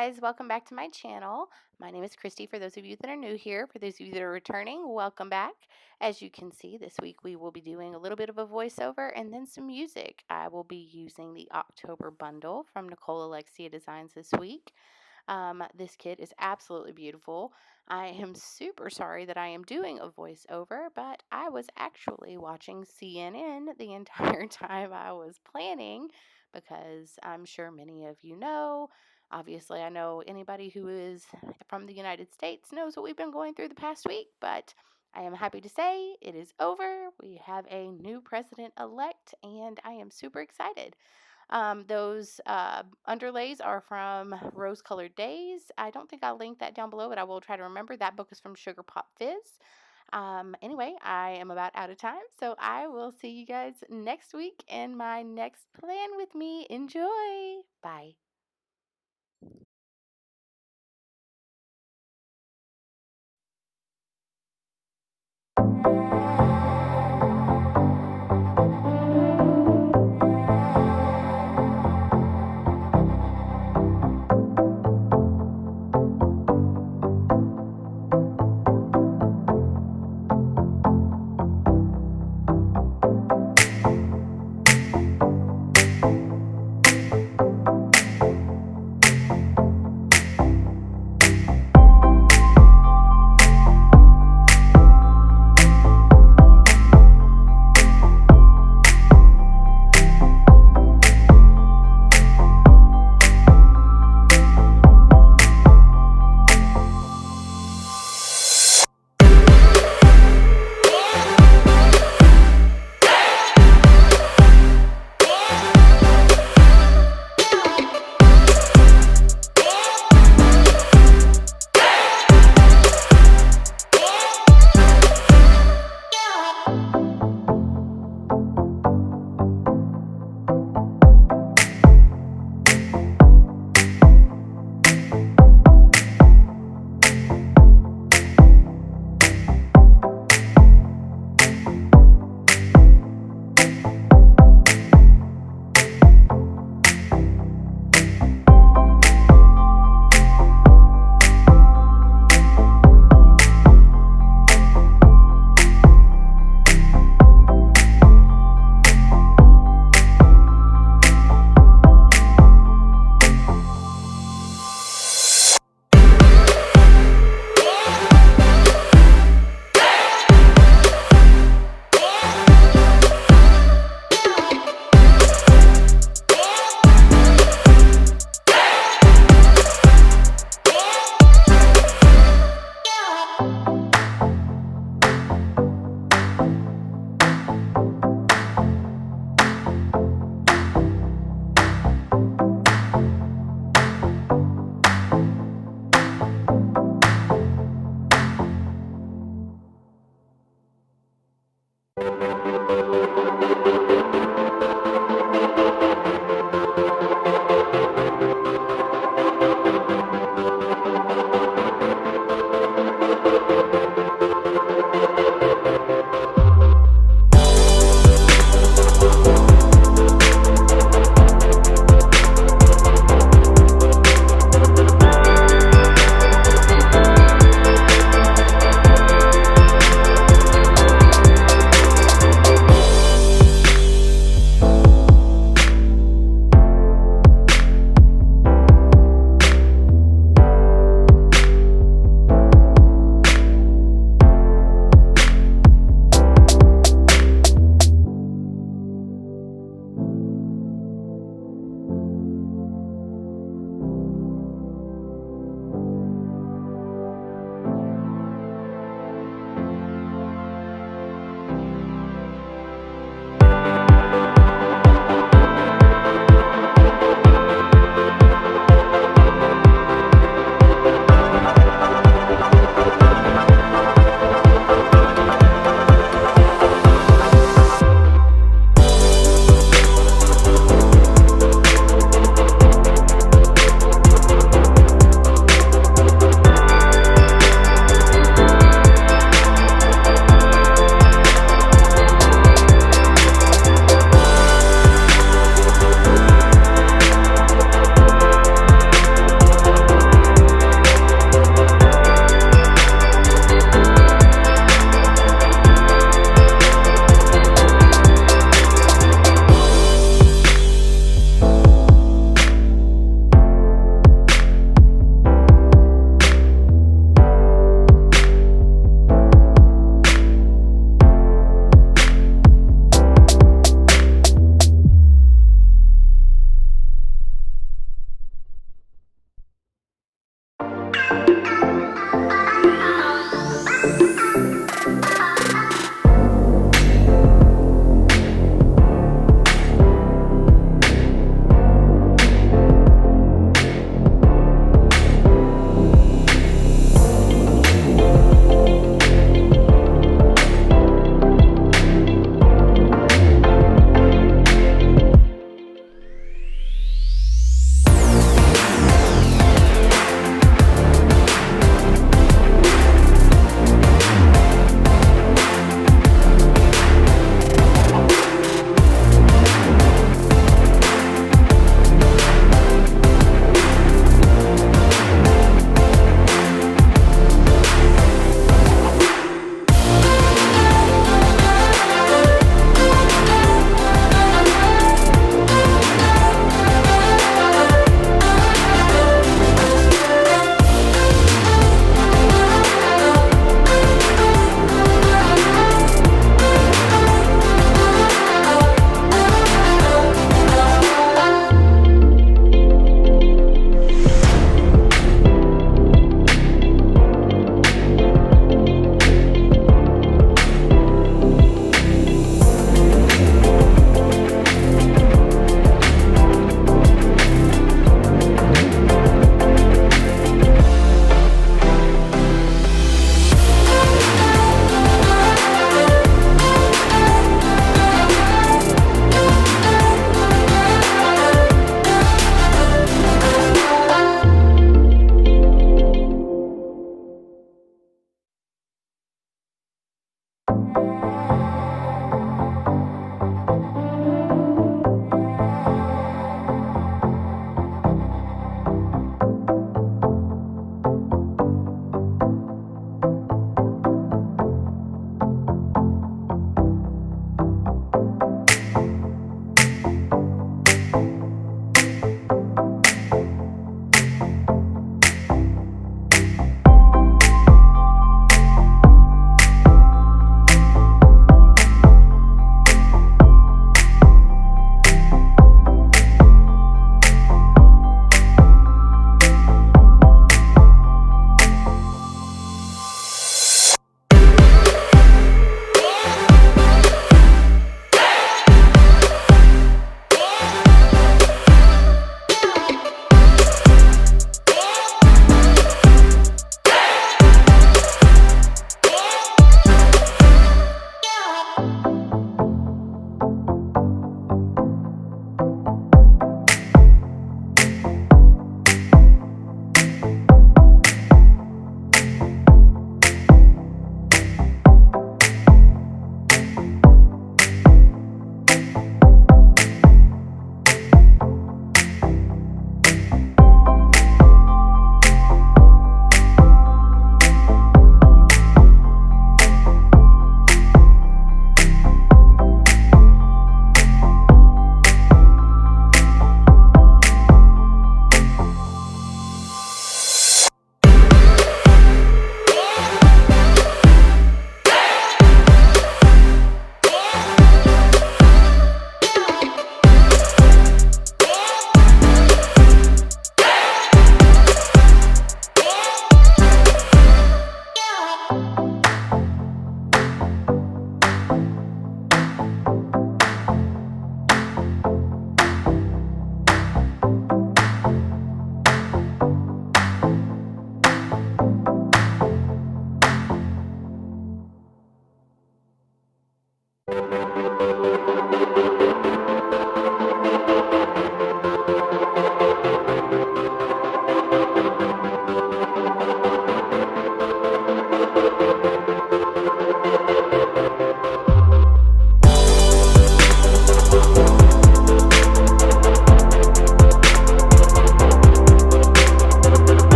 guys, welcome back to my channel. My name is Kristie. For those of you that are new here, for those of you that are returning, welcome back. As you can see, this week we will be doing a little bit of a voiceover and then some music. I will be using the October bundle from Nicole Alexia Designs this week. This kit is absolutely beautiful. I am super sorry that I am doing a voiceover, but I was actually watching CNN the entire time I was planning because I'm sure many of you know. Obviously, I know anybody who is from the United States knows what we've been going through the past week, but I am happy to say it is over. We have a new president-elect, and I am super excited. Those underlays are from Rose Colored Days. I don't think I'll link that down below, but I will try to remember. That book is from Sugar Pop Fizz. Anyway, I am about out of time, so I will see you guys next week in my next Plan With Me. Enjoy! Bye.